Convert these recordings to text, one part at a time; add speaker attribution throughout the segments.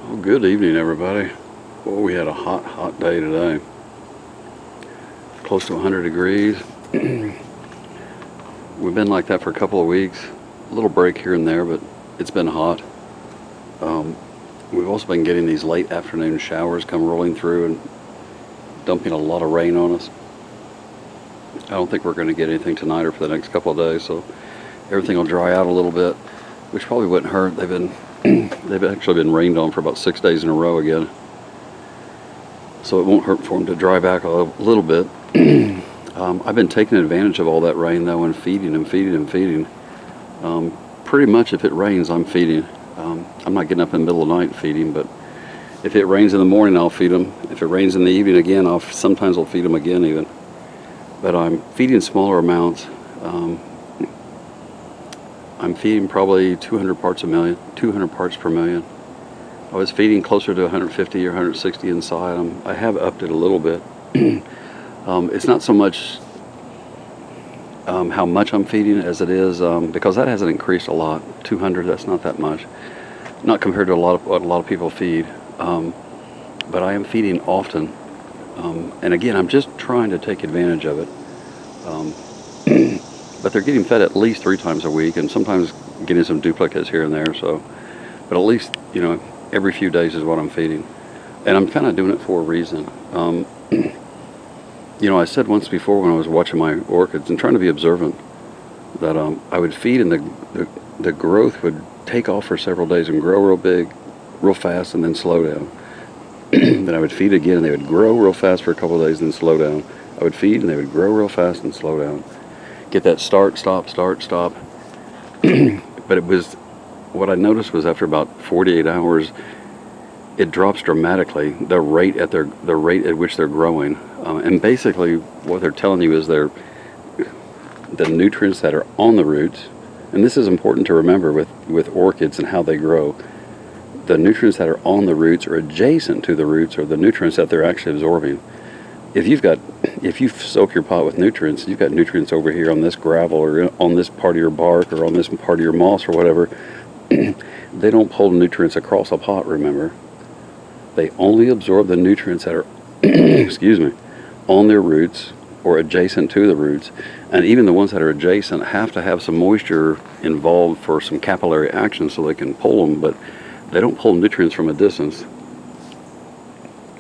Speaker 1: Well, good evening, everybody. Well, we had a hot day today. Close to 100 degrees. We've been like that for a couple of weeks. A little break here and there, but it's been hot. We've also been getting these late afternoon showers come rolling through and dumping a lot of rain on us. I don't think we're going to get anything tonight or for the next couple of days, so everything will dry out a little bit, which probably wouldn't hurt. They've actually been rained on for about 6 days in a row again, so it won't hurt for them to dry back a little bit. I've been taking advantage of all that rain though and feeding. Pretty much if it rains, I'm feeding. I'm not getting up in the middle of the night and feeding, but if it rains in the morning, I'll feed them. If it rains in the evening again, sometimes I'll feed them again even. But I'm feeding smaller amounts. I'm feeding probably 200 parts per million. I was feeding closer to 150 or 160 inside them. I have upped it a little bit. It's not so much how much I'm feeding as it is, because that hasn't increased a lot. 200, that's not that much. Not compared to what a lot of people feed. But I am feeding often. And again, I'm just trying to take advantage of it. But they're getting fed at least 3 times a week, and sometimes getting some duplicates here and there. So, but at least, every few days is what I'm feeding, and I'm kind of doing it for a reason. I said once before when I was watching my orchids and trying to be observant that I would feed, and the growth would take off for several days and grow real big, real fast, and then slow down. Then I would feed again, and they would grow real fast for a couple of days, and then slow down. I would feed, and they would grow real fast and slow down. Get that start, stop. But what I noticed was after about 48 hours, it drops dramatically, the rate at which they're growing. And basically what they're telling you is the nutrients that are on the roots, and this is important to remember with orchids and how they grow. The nutrients that are on the roots or adjacent to the roots are the nutrients that they're actually absorbing. If you soak your pot with nutrients, you've got nutrients over here on this gravel or on this part of your bark or on this part of your moss or whatever. They don't pull nutrients across a pot, remember. They only absorb the nutrients that are excuse me, on their roots or adjacent to the roots. And even the ones that are adjacent have to have some moisture involved for some capillary action so they can pull them, but they don't pull nutrients from a distance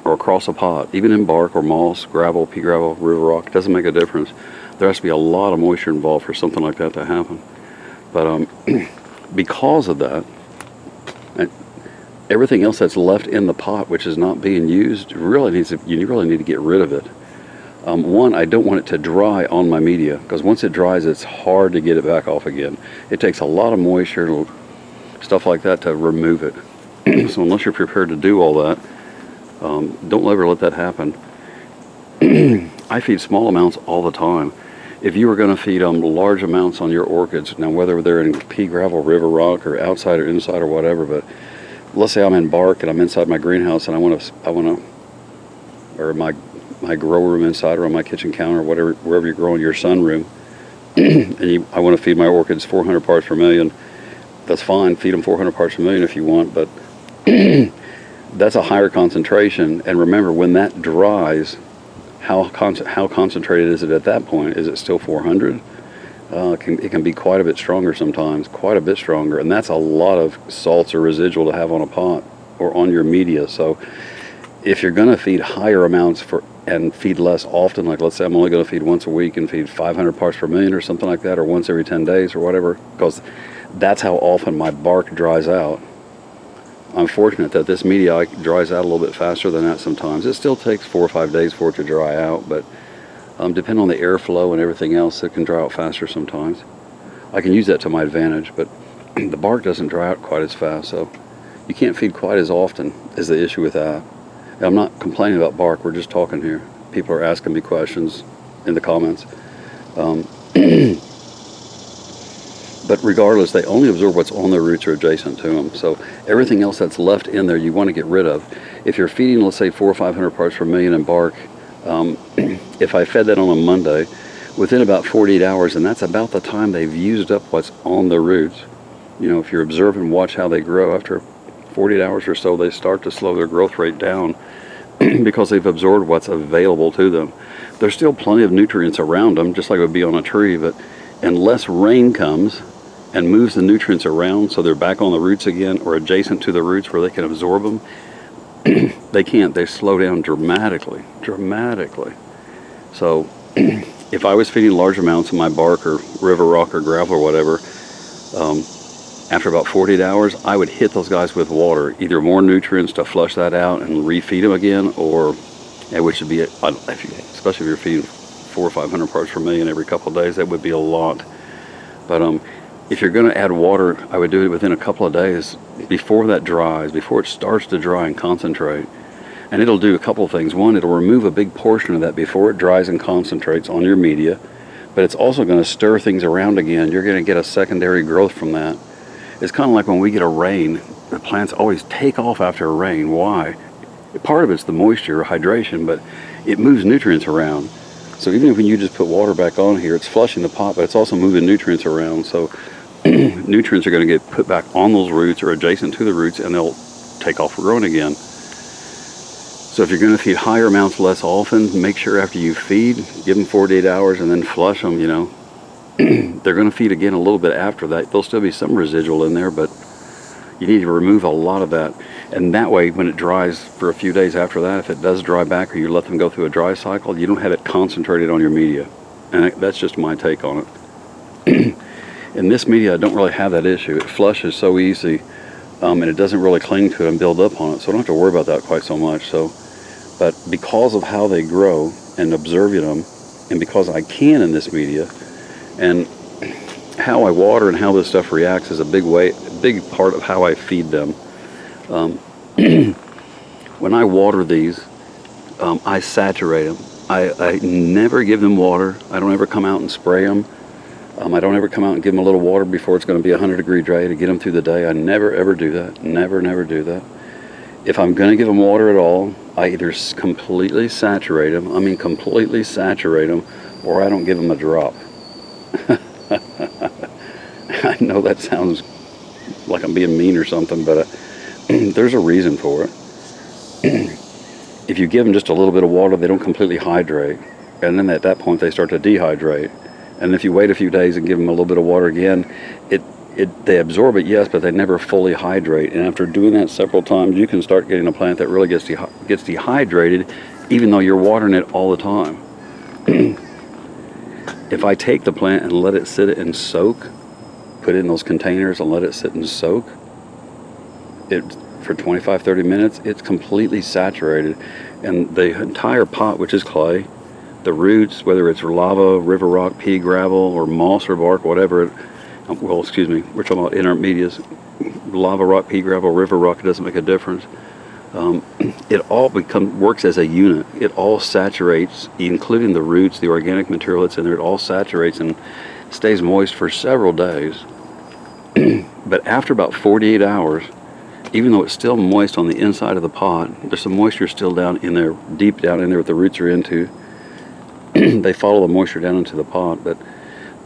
Speaker 1: or across a pot. Even in bark or moss, gravel, pea gravel, river rock, it doesn't make a difference. There has to be a lot of moisture involved for something like that to happen. But because of that, everything else that's left in the pot which is not being used you really need to get rid of it. One, I don't want it to dry on my media, because once it dries, it's hard to get it back off again. It takes a lot of moisture, stuff like that, to remove it. So unless you're prepared to do all that, don't ever let that happen. I feed small amounts all the time. If you were going to feed large amounts on your orchids, now whether they're in pea gravel, river rock, or outside or inside or whatever, but let's say I'm in bark and I'm inside my greenhouse and I want to, or my grow room inside or on my kitchen counter, or wherever you're growing your sunroom, and I want to feed my orchids 400 parts per million. That's fine. Feed them 400 parts per million if you want, but that's a higher concentration. And remember, when that dries, how concentrated is it at that point? Is it still 400? It can be quite a bit stronger sometimes, quite a bit stronger, and that's a lot of salts or residual to have on a pot or on your media. So if you're going to feed higher amounts and feed less often, like let's say I'm only going to feed once a week and feed 500 parts per million or something like that, or once every 10 days or whatever, because that's how often my bark dries out. I'm fortunate that this media dries out a little bit faster than that sometimes. It still takes 4 or 5 days for it to dry out, but depending on the airflow and everything else, it can dry out faster sometimes. I can use that to my advantage, but the bark doesn't dry out quite as fast, so you can't feed quite as often is the issue with that. I'm not complaining about bark, we're just talking here. People are asking me questions in the comments. But regardless, they only absorb what's on their roots or adjacent to them. So everything else that's left in there, you want to get rid of. If you're feeding, let's say 400 or 500 parts per million in bark, if I fed that on a Monday, within about 48 hours, and that's about the time they've used up what's on the roots. If you're observing, watch how they grow after 48 hours or so, they start to slow their growth rate down because they've absorbed what's available to them. There's still plenty of nutrients around them, just like it would be on a tree, but unless rain comes and moves the nutrients around so they're back on the roots again or adjacent to the roots where they can absorb them, they can't. They slow down dramatically. So if I was feeding large amounts of my bark or river rock or gravel or whatever, after about 48 hours, I would hit those guys with water, either more nutrients to flush that out and refeed them again, or which would be, especially if you're feeding 400 or 500 parts per million every couple of days, that would be a lot. But if you're going to add water, I would do it within a couple of days before that dries, before it starts to dry and concentrate. And it'll do a couple of things. One, it'll remove a big portion of that before it dries and concentrates on your media, but it's also going to stir things around again. You're going to get a secondary growth from that. It's kind of like when we get a rain, the plants always take off after a rain. Why? Part of it's the moisture or hydration, but it moves nutrients around. So even if you just put water back on here, it's flushing the pot, but it's also moving nutrients around. So nutrients are going to get put back on those roots or adjacent to the roots, and they'll take off growing again. So if you're going to feed higher amounts less often, make sure after you feed, give them 48 hours and then flush them, They're going to feed again a little bit after that. There'll still be some residual in there, but you need to remove a lot of that. And that way, when it dries for a few days after that, if it does dry back or you let them go through a dry cycle, you don't have it concentrated on your media. And that's just my take on it. In this media, I don't really have that issue. It flushes so easy, and it doesn't really cling to it and build up on it. So I don't have to worry about that quite so much. But because of how they grow and observing them, and because I can in this media, and how I water and how this stuff reacts is a big part of how I feed them. When I water these, I saturate them. I never give them water. I don't ever come out and spray them. I don't ever come out and give them a little water before it's going to be a 100-degree day to get them through the day. I never ever do that. Never do that. If I'm going to give them water at all, I either completely saturate them, or I don't give them a drop. I know that sounds like I'm being mean or something, but there's a reason for it. If you give them just a little bit of water, they don't completely hydrate, and then at that point they start to dehydrate. And if you wait a few days and give them a little bit of water again, they absorb it, yes, but they never fully hydrate. And after doing that several times, you can start getting a plant that really gets dehydrated, even though you're watering it all the time. If I take the plant and let it sit and soak, put it in those containers and let it sit and soak, for 25-30 minutes, it's completely saturated. And the entire pot, which is clay, the roots, whether it's lava, river rock, pea gravel, or moss or bark, whatever, we're talking about intermediates, lava rock, pea gravel, river rock, it doesn't make a difference. It all works as a unit. It all saturates, including the roots, the organic material that's in there. It all saturates and stays moist for several days. But after about 48 hours, even though it's still moist on the inside of the pot, there's some moisture still down in there, deep down in there, what the roots are into. They follow the moisture down into the pot, but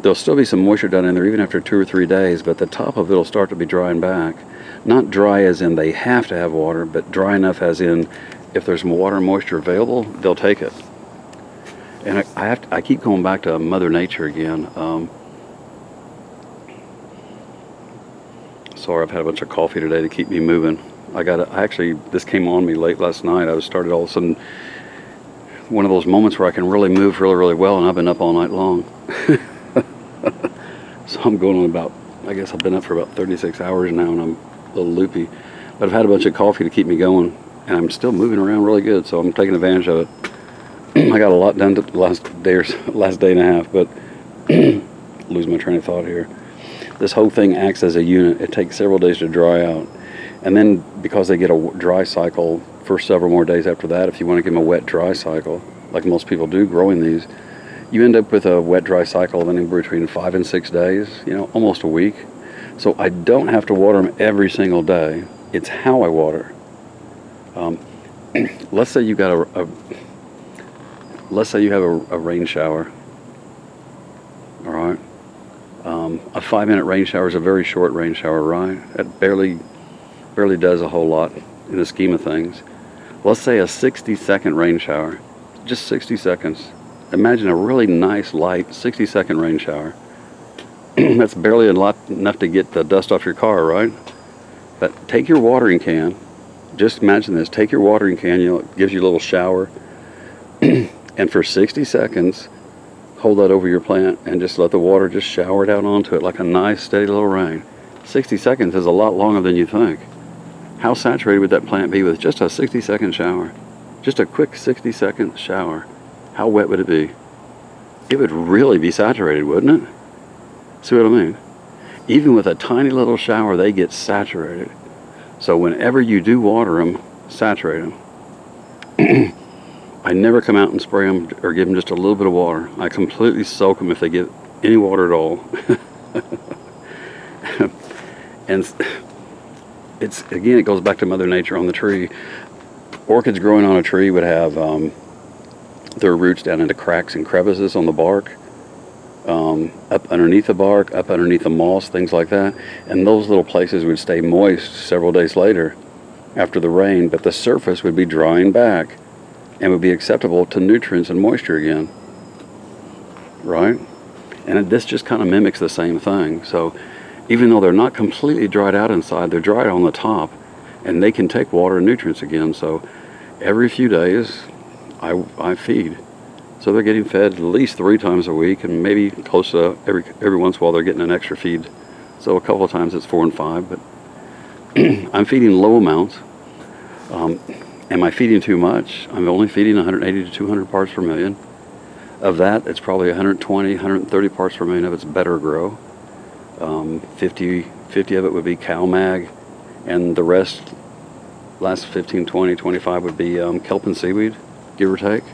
Speaker 1: there'll still be some moisture down in there even after 2 or 3 days, but the top of it will start to be drying back. Not dry as in they have to have water, but dry enough as in if there's more water and moisture available, they'll take it. And I keep going back to Mother Nature again. Sorry, I've had a bunch of coffee today to keep me moving. This came on me late last night. I started all of a sudden, one of those moments where I can really move really well, and I've been up all night long. So I'm going on about, I guess I've been up for about 36 hours now, and I'm a little loopy. But I've had a bunch of coffee to keep me going, and I'm still moving around really good, so I'm taking advantage of it. I got a lot done the last day and a half, but lose my train of thought here. This whole thing acts as a unit. It takes several days to dry out. And then because they get a dry cycle for several more days after that, if you want to give them a wet dry cycle, like most people do growing these, you end up with a wet dry cycle then in between 5 and 6 days, almost a week. So I don't have to water them every single day. It's how I water. Let's say you got let's say you have a rain shower. All right. A 5-minute rain shower is a very short rain shower, right? Barely does a whole lot in the scheme of things. Let's say a 60-second rain shower. Just 60 seconds. Imagine a really nice, light 60-second rain shower. That's barely enough to get the dust off your car, right? But take your watering can. Just imagine this. Take your watering can, it gives you a little shower. And for 60 seconds, hold that over your plant and just let the water just shower down onto it like a nice, steady little rain. 60 seconds is a lot longer than you think. How saturated would that plant be with just a 60-second shower? Just a quick 60-second shower. How wet would it be? It would really be saturated, wouldn't it? See what I mean? Even with a tiny little shower, they get saturated. So whenever you do water them, saturate them. I never come out and spray them or give them just a little bit of water. I completely soak them if they get any water at all. And it goes back to Mother Nature on the tree. Orchids growing on a tree would have their roots down into cracks and crevices on the bark, up underneath the bark, up underneath the moss, things like that. And those little places would stay moist several days later after the rain, but the surface would be drying back and would be acceptable to nutrients and moisture again, right? And this just kind of mimics the same thing. So even though they're not completely dried out inside, they're dried on the top, and they can take water and nutrients again. So every few days, I feed. So they're getting fed at least 3 times a week, and maybe close to every once in a while they're getting an extra feed. So a couple of times it's 4 and 5, but I'm feeding low amounts. Am I feeding too much? I'm only feeding 180 to 200 parts per million. Of that, it's probably 120, 130 parts per million of it's better grow. 50 of it would be cow mag, and the rest, last 15, 20, 25 would be kelp and seaweed, give or take.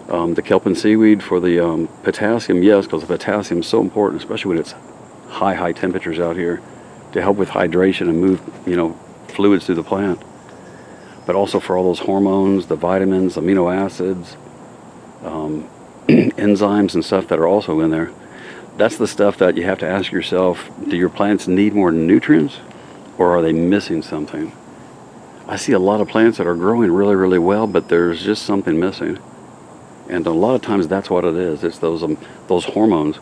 Speaker 1: The kelp and seaweed for the potassium, yes, because the potassium is so important, especially when it's high temperatures out here, to help with hydration and move, fluids through the plant. But also for all those hormones, the vitamins, amino acids, enzymes and stuff that are also in there. That's the stuff that you have to ask yourself, do your plants need more nutrients, or are they missing something? I see a lot of plants that are growing really, really well, but there's just something missing. And a lot of times that's what it is. It's those hormones.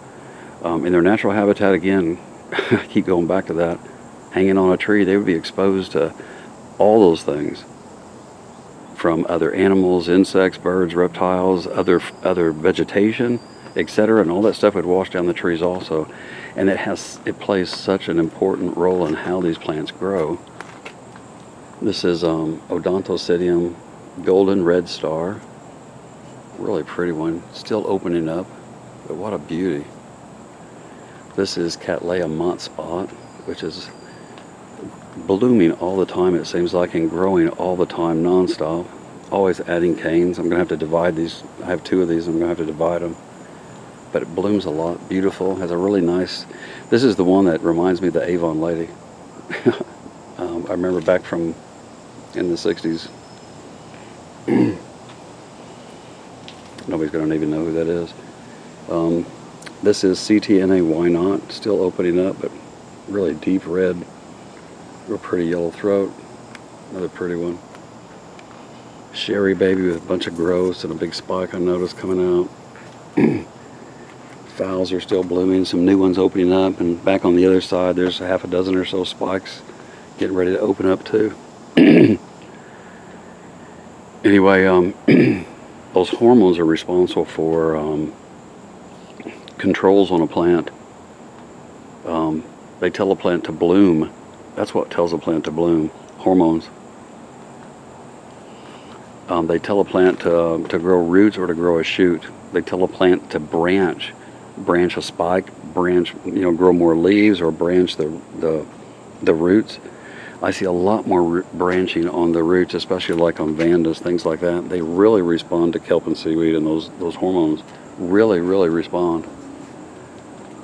Speaker 1: In their natural habitat, again, I keep going back to that, hanging on a tree, they would be exposed to all those things, from other animals, insects, birds, reptiles, other vegetation, etc., and all that stuff would wash down the trees also. And it plays such an important role in how these plants grow. This is Odontocidium golden red star. Really pretty one, still opening up, but what a beauty. This is Cattleya mott spot, which is blooming all the time, it seems like, and growing all the time, non-stop. Always adding canes. I'm going to have to divide these. I have 2 of these. I'm going to have to divide them. But it blooms a lot. Beautiful. Has a really nice... This is the one that reminds me of the Avon lady. I remember back from in the 60s. Nobody's going to even know who that is. This is CTNA Why Not. Still opening up, but really deep red. Real pretty yellow throat. Another pretty one. Sherry baby with a bunch of growths and a big spike I noticed coming out. Phals are still blooming. Some new ones opening up. And back on the other side, there's a half a dozen or so spikes getting ready to open up too. Anyway, those hormones are responsible for controls on a plant. They tell a plant to bloom. That's what tells a plant to bloom. Hormones. They tell a plant to grow roots or to grow a shoot. They tell a plant to branch a spike, grow more leaves, or branch the roots. I see a lot more branching on the roots, especially like on vandas, things like that. They really respond to kelp and seaweed, and those hormones really, really respond.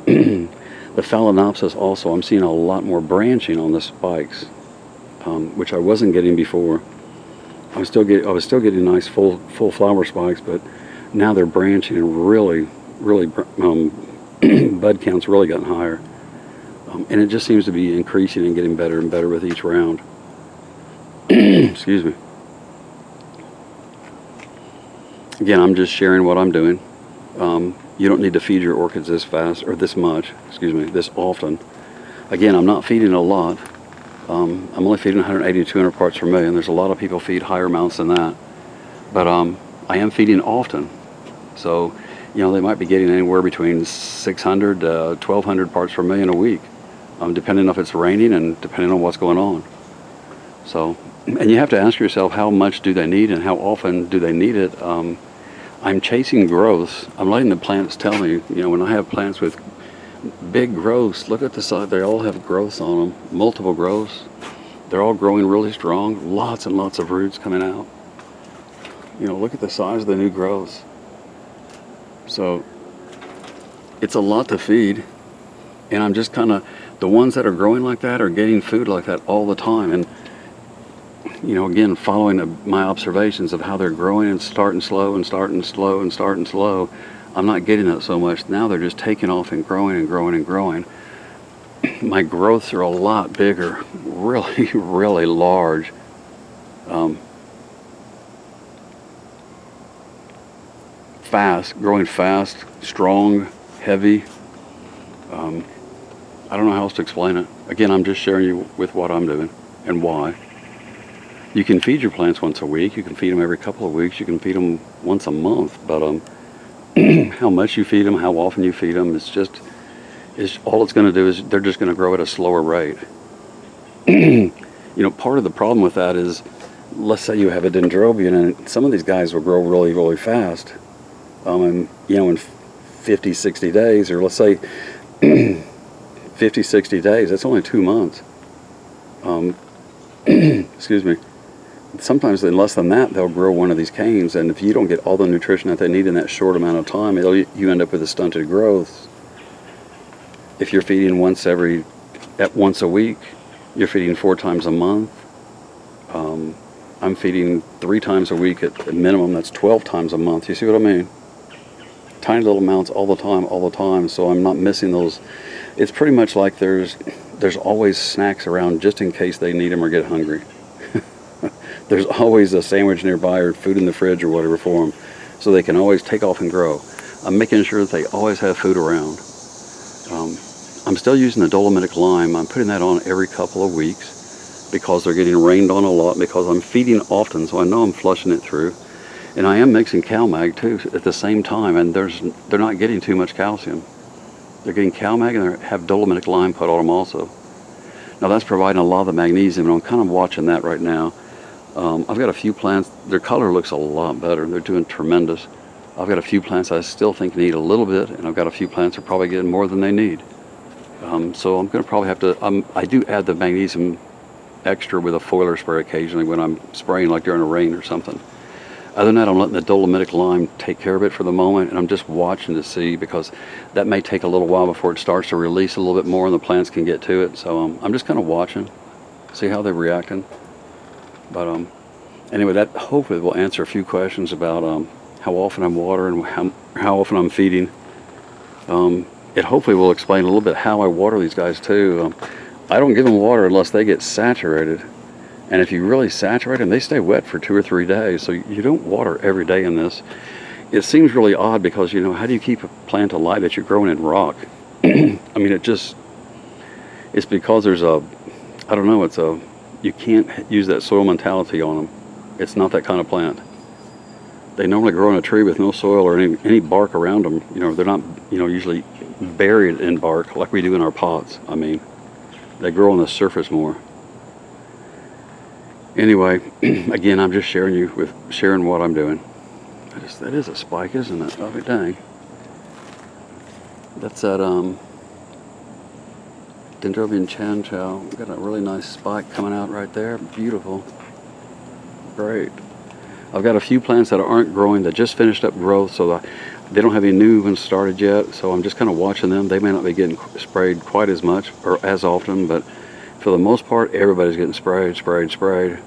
Speaker 1: The Phalaenopsis also, I'm seeing a lot more branching on the spikes, which I wasn't getting before. I was still getting nice full flower spikes, but now they're branching and really bud count's really gotten higher. And it just seems to be increasing and getting better and better with each round. Excuse me. Again, I'm just sharing what I'm doing. You don't need to feed your orchids this fast, or this much, excuse me, this often. Again, I'm not feeding a lot. I'm only feeding 180 to 200 parts per million. There's a lot of people feed higher amounts than that. But I am feeding often. So, they might be getting anywhere between 600 to 1,200 parts per million a week, depending if it's raining and depending on what's going on. So, and you have to ask yourself, how much do they need and how often do they need it? I'm chasing growths. I'm letting the plants tell me, when I have plants with big growths, look at the side, they all have growths on them, multiple growths. They're all growing really strong, lots and lots of roots coming out. Look at the size of the new growths. So it's a lot to feed, and I'm just the ones that are growing like that are getting food like that all the time. And again, following my observations of how they're growing and starting slow and starting slow and starting slow, I'm not getting that so much. Now they're just taking off and growing and growing and growing. My growths are a lot bigger, really, really large. Growing fast, strong, heavy. I don't know how else to explain it. Again, I'm just sharing you with what I'm doing and why. You can feed your plants once a week. You can feed them every couple of weeks. You can feed them once a month. But how much you feed them, how often you feed them, it's all it's going to do is they're just going to grow at a slower rate. Part of the problem with that is, let's say you have a dendrobium, and some of these guys will grow really, really fast. And in 50, 60 days, or let's say 50, 60 days, that's only 2 months. Excuse me. Sometimes in less than that, they'll grow one of these canes, and if you don't get all the nutrition that they need in that short amount of time, you end up with a stunted growth. If you're feeding once a week, you're feeding 4 times a month. I'm feeding 3 times a week at minimum. That's 12 times a month. You see what I mean? Tiny little amounts all the time, so I'm not missing those. It's pretty much like there's always snacks around just in case they need them or get hungry. There's always a sandwich nearby or food in the fridge or whatever for them, so they can always take off and grow. I'm making sure that they always have food around. I'm still using the dolomitic lime. I'm putting that on every couple of weeks because they're getting rained on a lot, because I'm feeding often, so I know I'm flushing it through. And I am mixing CalMag too at the same time, and they're not getting too much calcium. They're getting CalMag and they have dolomitic lime put on them also. Now that's providing a lot of the magnesium, and I'm kind of watching that right now. I've got a few plants, their color looks a lot better. They're doing tremendous. I've got a few plants I still think need a little bit, and I've got a few plants that are probably getting more than they need. So I'm going to probably have to, I do add the magnesium extra with a foiler spray occasionally when I'm spraying, like during a rain or something. Other than that, I'm letting the dolomitic lime take care of it for the moment, and I'm just watching to see, because that may take a little while before it starts to release a little bit more and the plants can get to it. So I'm just kind of watching, see how they're reacting. But anyway, that hopefully will answer a few questions about how often I'm watering, how often I'm feeding. It hopefully will explain a little bit how I water these guys too. I don't give them water unless they get saturated. And if you really saturate them, they stay wet for 2 or 3 days. So you don't water every day in this. It seems really odd because, how do you keep a plant alive that you're growing in rock? I mean, it's because there's you can't use that soil mentality on them. It's not that kind of plant. They normally grow in a tree with no soil or any bark around them. They're not, usually buried in bark like we do in our pots. I mean, they grow on the surface more. Anyway, again, I'm just sharing what I'm doing. That is a spike, isn't it? Oh, dang. That's that Dendrobium Chan Chow. We've got a really nice spike coming out right there. Beautiful. Great. I've got a few plants that aren't growing that just finished up growth, so they don't have any new ones started yet. So I'm just kind of watching them. They may not be getting sprayed quite as much or as often, but for the most part, everybody's getting sprayed,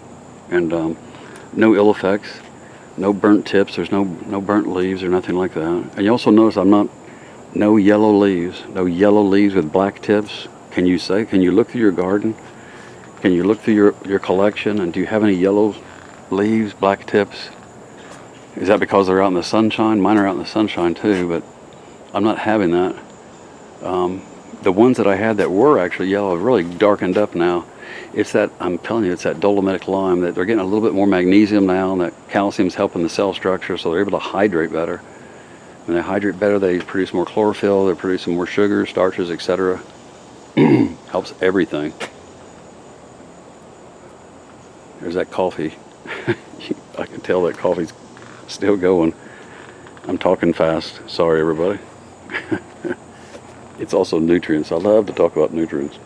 Speaker 1: and no ill effects, no burnt tips. There's no burnt leaves or nothing like that. And you also notice no yellow leaves with black tips, Can you look through your garden? Can you look through your collection, and do you have any yellow leaves, black tips? Is that because they're out in the sunshine? Mine are out in the sunshine too, but I'm not having that. The ones that I had that were actually yellow have really darkened up now. It's that, I'm telling you, it's that dolomitic lime, that they're getting a little bit more magnesium now, and that calcium's helping the cell structure, so they're able to hydrate better. When they hydrate better, they produce more chlorophyll, they're producing more sugars, starches, etc. Helps everything. There's that coffee. I can tell that coffee's still going. I'm talking fast. Sorry, everybody. It's also nutrients. I love to talk about nutrients.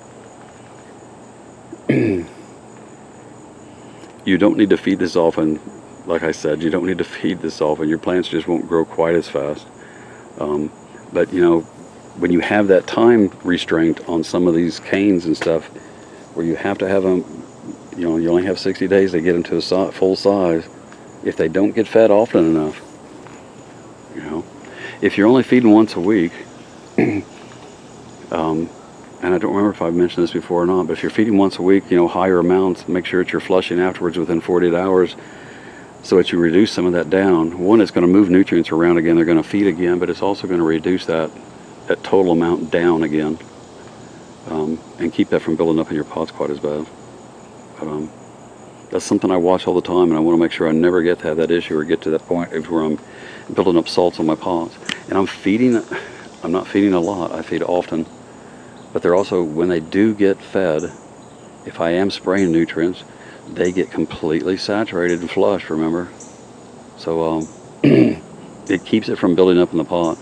Speaker 1: You don't need to feed this often. Like I said, you don't need to feed this often. Your plants just won't grow quite as fast. But you know, when you have that time restraint on some of these canes and stuff, where you have to have them, you know, you only have 60 days to get them to a full size. If they don't get fed often enough, you know, if you're only feeding once a week, and I don't remember if I've mentioned this before or not, but if you're feeding once a week, you know, higher amounts, make sure that you're flushing afterwards within 48 hours so that you reduce some of that down. One, it's going to move nutrients around again, they're going to feed again, but it's also going to reduce that total amount down again, and keep that from building up in your pots quite as bad. But, that's something I watch all the time, and I want to make sure I never get to have that issue or get to that point where I'm building up salts on my pots. And I'm not feeding a lot, I feed often. But they're also, when they do get fed, if I am spraying nutrients, they get completely saturated and flushed, remember? So it keeps it from building up in the pot.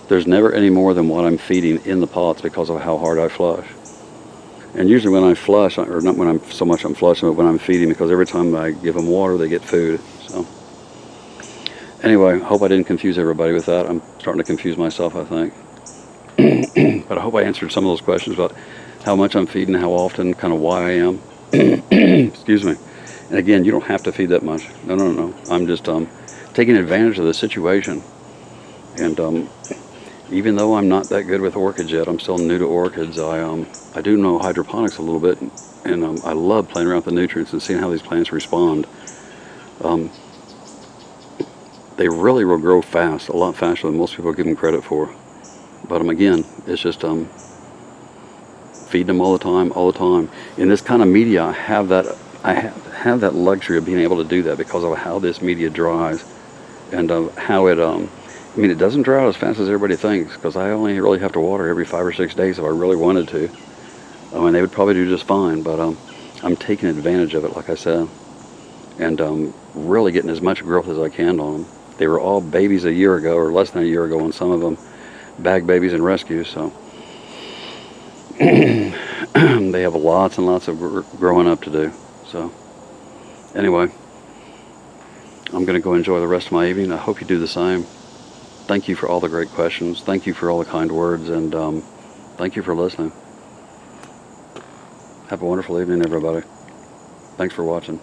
Speaker 1: There's never any more than what I'm feeding in the pots because of how hard I flush. And usually when I flush, or not when I'm flushing, but when I'm feeding, because every time I give them water, they get food. So anyway, I hope I didn't confuse everybody with that. I'm starting to confuse myself, I think. But I hope I answered some of those questions about how much I'm feeding, how often, kind of why I am. Excuse me. And again, you don't have to feed that much. No. I'm just taking advantage of the situation. And even though I'm not that good with orchids yet, I'm still new to orchids. I do know hydroponics a little bit, and I love playing around with the nutrients and seeing how these plants respond. They really will grow fast, a lot faster than most people give them credit for. But again, it's just feeding them all the time. In this kind of media, I have that luxury of being able to do that because of how this media dries, and how it I mean, it doesn't dry out as fast as everybody thinks, because I only really have to water every 5 or 6 days if I really wanted to. I mean, they would probably do just fine, but I'm taking advantage of it, like I said, and really getting as much growth as I can on them. They were all babies a year ago, or less than a year ago, on some of them, bag babies and rescues, so they have lots and lots of growing up to do. So anyway, I'm going to go enjoy the rest of my evening. I hope you do the same. Thank you for all the great questions. Thank you for all the kind words, and thank you for listening. Have a wonderful evening, everybody. Thanks for watching.